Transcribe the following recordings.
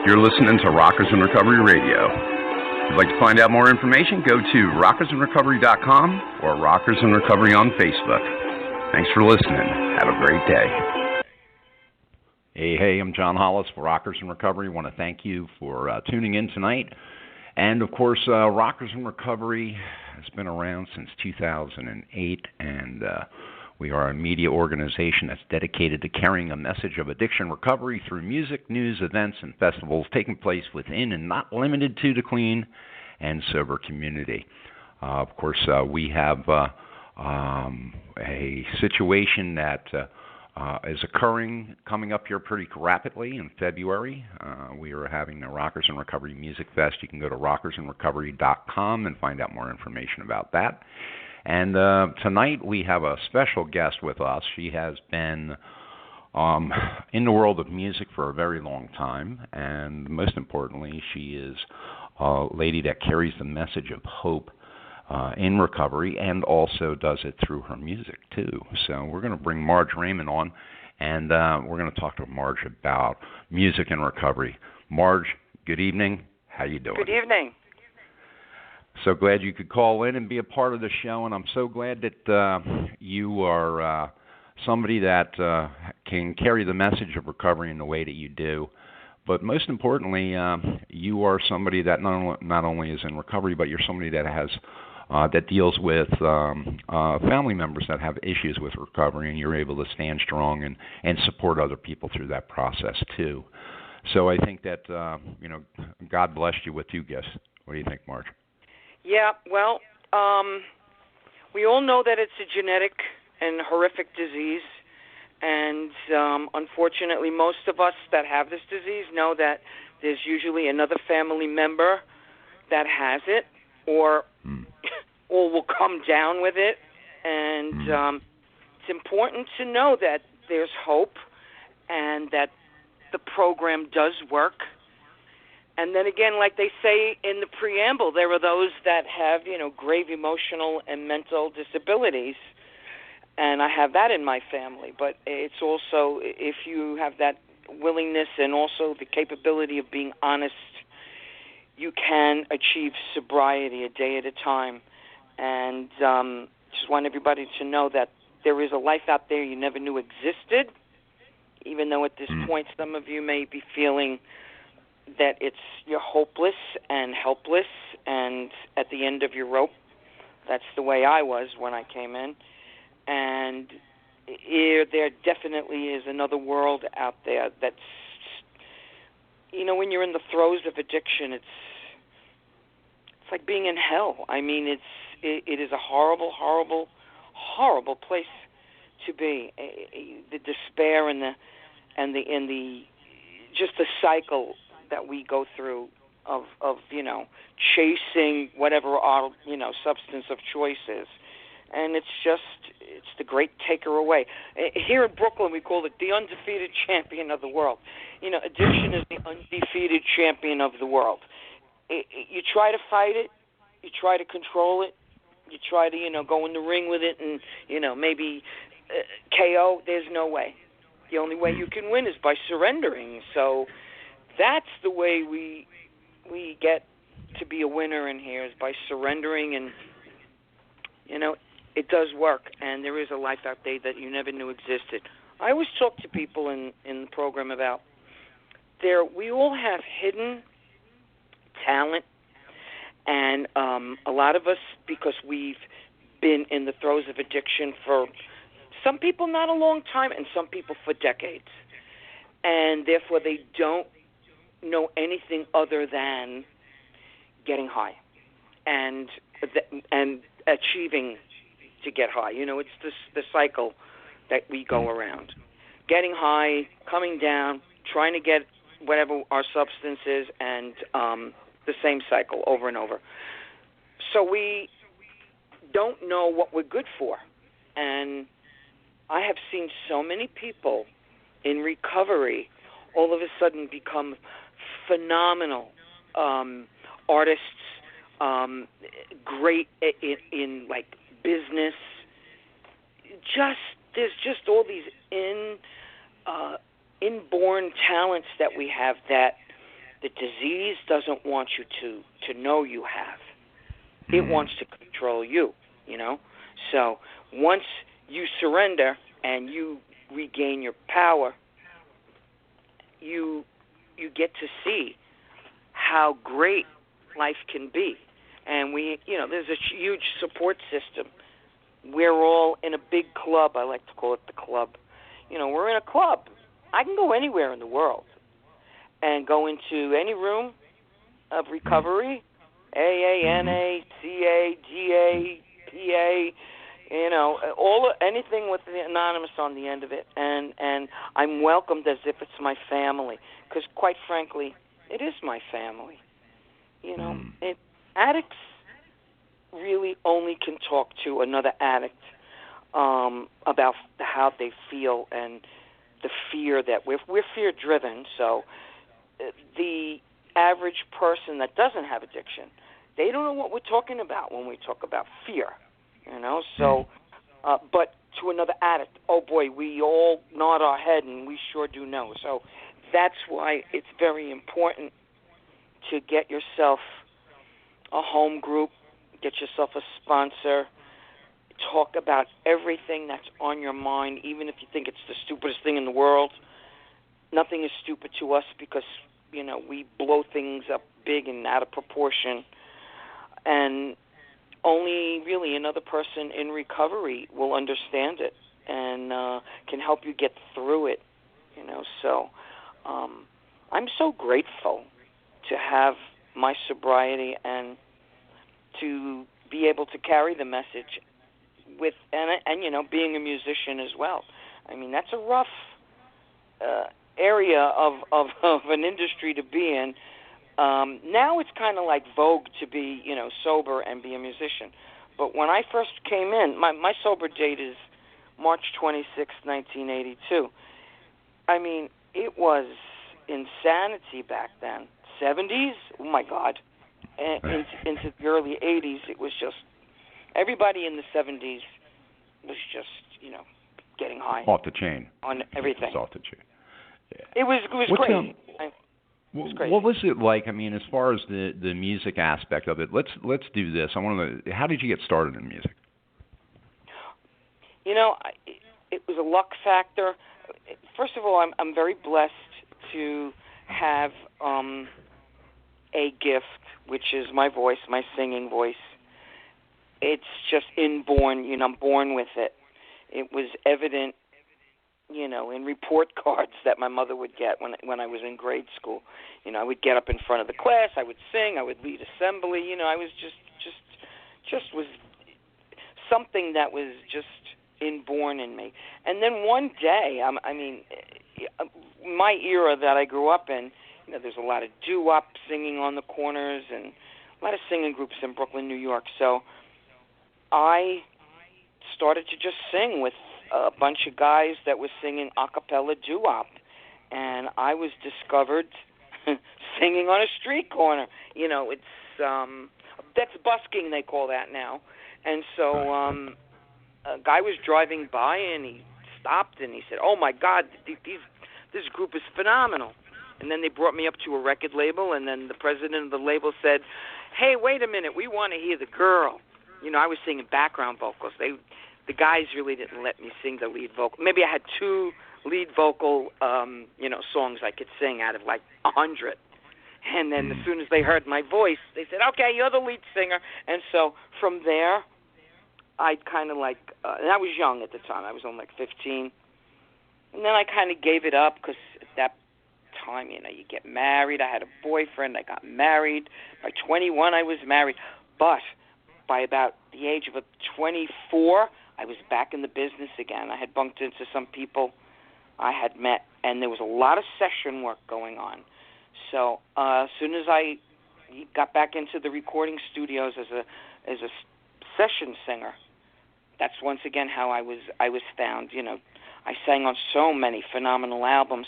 You're listening to Rockers in Recovery Radio. If you'd like to find out more information, go to rockersinrecovery.com or Rockers in Recovery on Facebook. Thanks for listening. Have a great day. Hey, I'm John Hollis for Rockers in Recovery. I want to thank you for tuning in tonight. And, of course, Rockers in Recovery has been around since 2008, and we are a media organization that's dedicated to carrying a message of addiction recovery through music, news, events, and festivals taking place within and not limited to the clean and sober community. Of course, we have a situation that is occurring coming up here pretty rapidly in February. We are having the Rockers in Recovery Music Fest. You can go to rockersinrecovery.com and find out more information about that. And tonight we have a special guest with us. She has been in the world of music for a very long time, and most importantly, she is a lady that carries the message of hope in recovery and also does it through her music, too. So we're going to bring Marge Raymond on, and we're going to talk to Marge about music and recovery. Marge, good evening. How you doing? Good evening. So glad you could call in and be a part of the show, and I'm so glad that you are somebody that can carry the message of recovery in the way that you do. But most importantly, you are somebody that not only is in recovery, but you're somebody that has that deals with family members that have issues with recovery, and you're able to stand strong and support other people through that process too. So I think that God blessed you with two gifts. What do you think, Marge? Yeah, well, we all know that it's a genetic and horrific disease, and unfortunately most of us that have this disease know that there's usually another family member that has it or will come down with it, and it's important to know that there's hope and that the program does work. And then again, like they say in the preamble, there are those that have, grave emotional and mental disabilities. And I have that in my family. But it's also, if you have that willingness and also the capability of being honest, you can achieve sobriety a day at a time. And just want everybody to know that there is a life out there you never knew existed, even though at this point some of you may be feeling that you're hopeless and helpless and at the end of your rope. That's the way I was when I came in. And there definitely is another world out there that's, when you're in the throes of addiction, it's like being in hell. I mean, it is a horrible, horrible, horrible place to be. The despair and the just the cycle that we go through of chasing whatever our substance of choice is. And it's the great taker away. Here in Brooklyn, we call it the undefeated champion of the world. Addiction is the undefeated champion of the world. You try to fight it, you try to control it, you try to, go in the ring with it and, maybe KO, there's no way. The only way you can win is by surrendering. So that's the way we get to be a winner in here, is by surrendering. And, it does work, and there is a life out there that you never knew existed. I always talk to people in the program about we all have hidden talent, and a lot of us, because we've been in the throes of addiction for some people not a long time and some people for decades, and therefore they don't know anything other than getting high and achieving to get high. It's the cycle that we go around. Getting high, coming down, trying to get whatever our substance is, and the same cycle over and over. So we don't know what we're good for. And I have seen so many people in recovery all of a sudden become phenomenal artists, great in like business. There's just all these inborn talents that we have that The disease doesn't want you to know you have. It wants to control you, you know. So once you surrender and you regain your power, you get to see how great life can be. And there's a huge support system. We're all in a big club. I like to call it the club. We're in a club. I can go anywhere in the world and go into any room of recovery, AA, NA, CA, GA, PA, anything with the anonymous on the end of it, and I'm welcomed as if it's my family, because quite frankly, it is my family. Addicts really only can talk to another addict about how they feel and the fear that we're fear-driven. So the average person that doesn't have addiction, they don't know what we're talking about when we talk about fear, So, but to another addict, oh boy, we all nod our head and we sure do know. So that's why it's very important to get yourself a home group, get yourself a sponsor, talk about everything that's on your mind, even if you think it's the stupidest thing in the world. Nothing is stupid to us because, we blow things up big and out of proportion. And only really another person in recovery will understand it and can help you get through it, So I'm so grateful to have my sobriety and to be able to carry the message with and being a musician as well. I mean, that's a rough area of an industry to be in. Now it's kind of like vogue to be, sober and be a musician. But when I first came in, my sober date is March 26, 1982. I mean, it was insanity back then. 70s? Oh, my God. And into the early 80s, it was just, everybody in the 70s was just, getting high. Off the chain. On everything. It was off the chain. Yeah. It was crazy. What was it like? I mean, as far as the music aspect of it, let's do this. How did you get started in music? It was a luck factor. First of all, I'm very blessed to have a gift, which is my voice, my singing voice. It's just inborn. I'm born with it. It was evident, in report cards that my mother would get when I was in grade school. I would get up in front of the class, I would sing, I would lead assembly. I was just was something that was just inborn in me. And then one day, my era that I grew up in, there's a lot of doo-wop singing on the corners and a lot of singing groups in Brooklyn, New York. So I started to just sing with a bunch of guys that were singing a cappella doo-wop, and I was discovered singing on a street corner. It's that's busking, they call that now. And so a guy was driving by and he stopped and he said, "Oh my God, this group is phenomenal." And then they brought me up to a record label, and then the president of the label said, "Hey, wait a minute, we want to hear the girl." I was singing background vocals. The guys really didn't let me sing the lead vocal. Maybe I had 2 lead vocal, songs I could sing out of like 100. And then as soon as they heard my voice, they said, "Okay, you're the lead singer." And so from there, I kind of and I was young at the time. I was only like 15. And then I kind of gave it up because at that time, you get married. I had a boyfriend. I got married. By 21, I was married. But by about the age of 24, I was back in the business again. I had bumped into some people I had met, and there was a lot of session work going on. So as soon as I got back into the recording studios as a session singer, that's once again how I was found. I sang on so many phenomenal albums.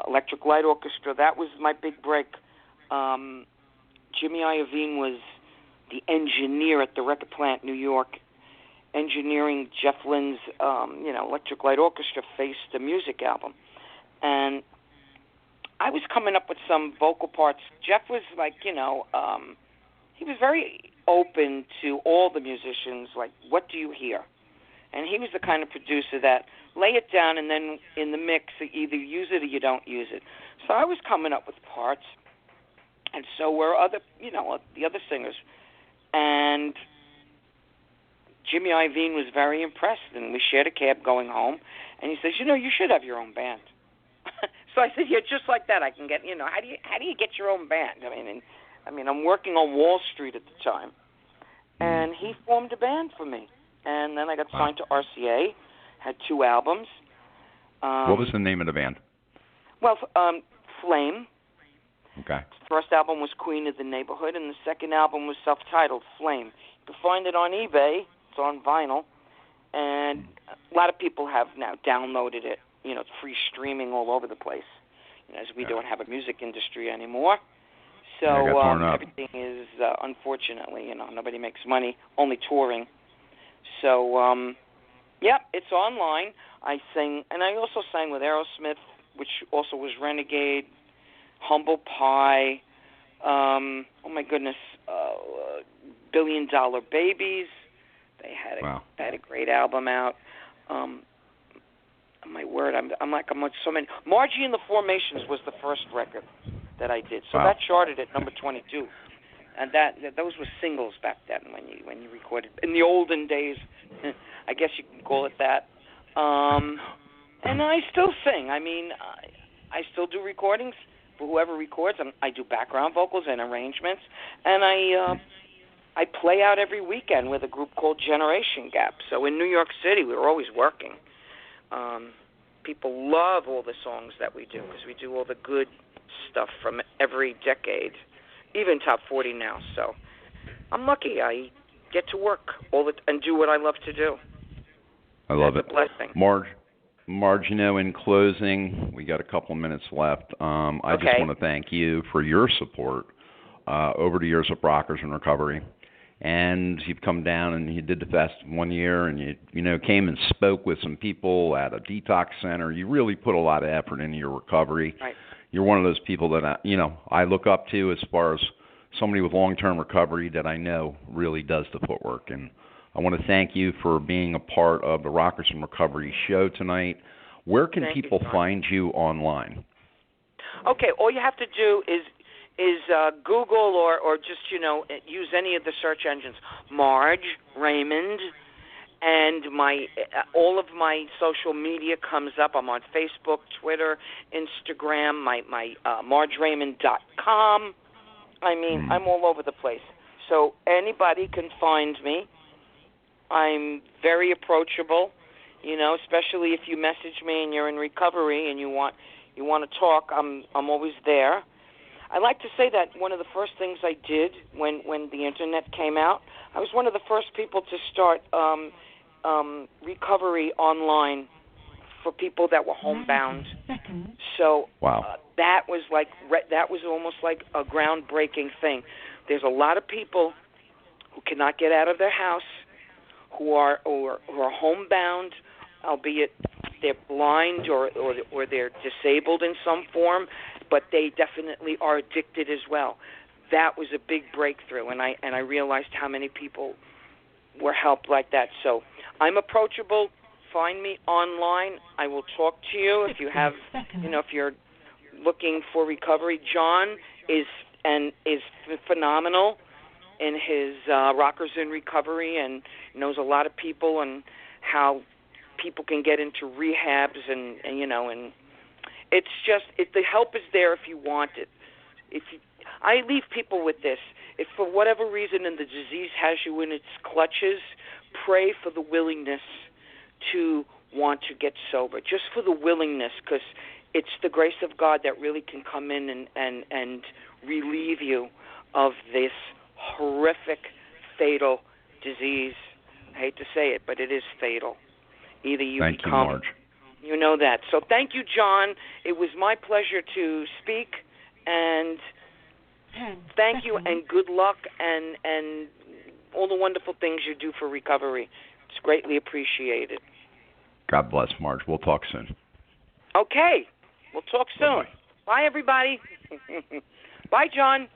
Electric Light Orchestra, that was my big break. Jimmy Iovine was the engineer at the record plant, New York, engineering Jeff Lynne's, Electric Light Orchestra, Face the Music album. And I was coming up with some vocal parts. Jeff was like, he was very open to all the musicians, like, what do you hear? And he was the kind of producer that lay it down and then in the mix, either use it or you don't use it. So I was coming up with parts, and so were the other singers. And Jimmy Iovine was very impressed, and we shared a cab going home, and he says, you should have your own band. So I said, yeah, just like that I can get, how do you get your own band? I mean, I'm working on Wall Street at the time, and he formed a band for me. And then I got signed to RCA, had 2 albums. What was the name of the band? Well, Flame. Okay. The first album was Queen of the Neighborhood, and the second album was self-titled Flame. You can find it on eBay. It's on vinyl, and a lot of people have now downloaded it. It's free streaming all over the place, as we don't have a music industry anymore. So everything is, unfortunately, nobody makes money, only touring. So, it's online. I sing, and I also sang with Aerosmith, which also was Renegade, Humble Pie, oh my goodness, $1 Billion Babies. They had a great album out. My word, I'm like so many. Margie and the Formations was the first record that I did, so that charted at number 22. And those were singles back then when you recorded in the olden days. I guess you can call it that. And I still sing. I still do recordings for whoever records. I do background vocals and arrangements, and I play out every weekend with a group called Generation Gap. So in New York City, we were always working. People love all the songs that we do because we do all the good stuff from every decade, even top 40 now. So I'm lucky. I get to work and do what I love to do. I love it. That's a blessing. Marge, in closing, we got a couple minutes left. I just want to thank you for your support over the years of Rockers in Recovery. And you've come down and you did the fest 1 year, and you came and spoke with some people at a detox center. You really put a lot of effort into your recovery. Right. You're one of those people that I look up to as far as somebody with long-term recovery that I know really does the footwork. And I want to thank you for being a part of the Rockers in Recovery show tonight. Where can people find you online? Okay, all you have to do is Google or just, use any of the search engines. Marge Raymond, and all of my social media comes up. I'm on Facebook, Twitter, Instagram, my margeraymond.com. I'm all over the place. So anybody can find me. I'm very approachable, especially if you message me and you're in recovery and you want to talk. I'm always there. I like to say that one of the first things I did when the internet came out, I was one of the first people to start recovery online for people that were homebound. So that was almost like a groundbreaking thing. There's a lot of people who cannot get out of their house, who are homebound, albeit they're blind or they're disabled in some form, but they definitely are addicted as well. That was a big breakthrough, and I realized how many people were helped like that. So I'm approachable. Find me online. I will talk to you if you have, if you're looking for recovery. John is phenomenal in his Rockers in Recovery and knows a lot of people and how people can get into rehabs and it's just the help is there if you want it. I leave people with this. If for whatever reason and the disease has you in its clutches, pray for the willingness to want to get sober, just for the willingness, because it's the grace of God that really can come in and relieve you of this horrific, fatal disease. I hate to say it, but it is fatal. Either you Thank become... you, Marge. You know that. So thank you, John. It was my pleasure to speak, and thank you, and good luck, and all the wonderful things you do for recovery. It's greatly appreciated. God bless, Marge. We'll talk soon. Okay. We'll talk soon. Bye-bye. Bye, everybody. Bye, John.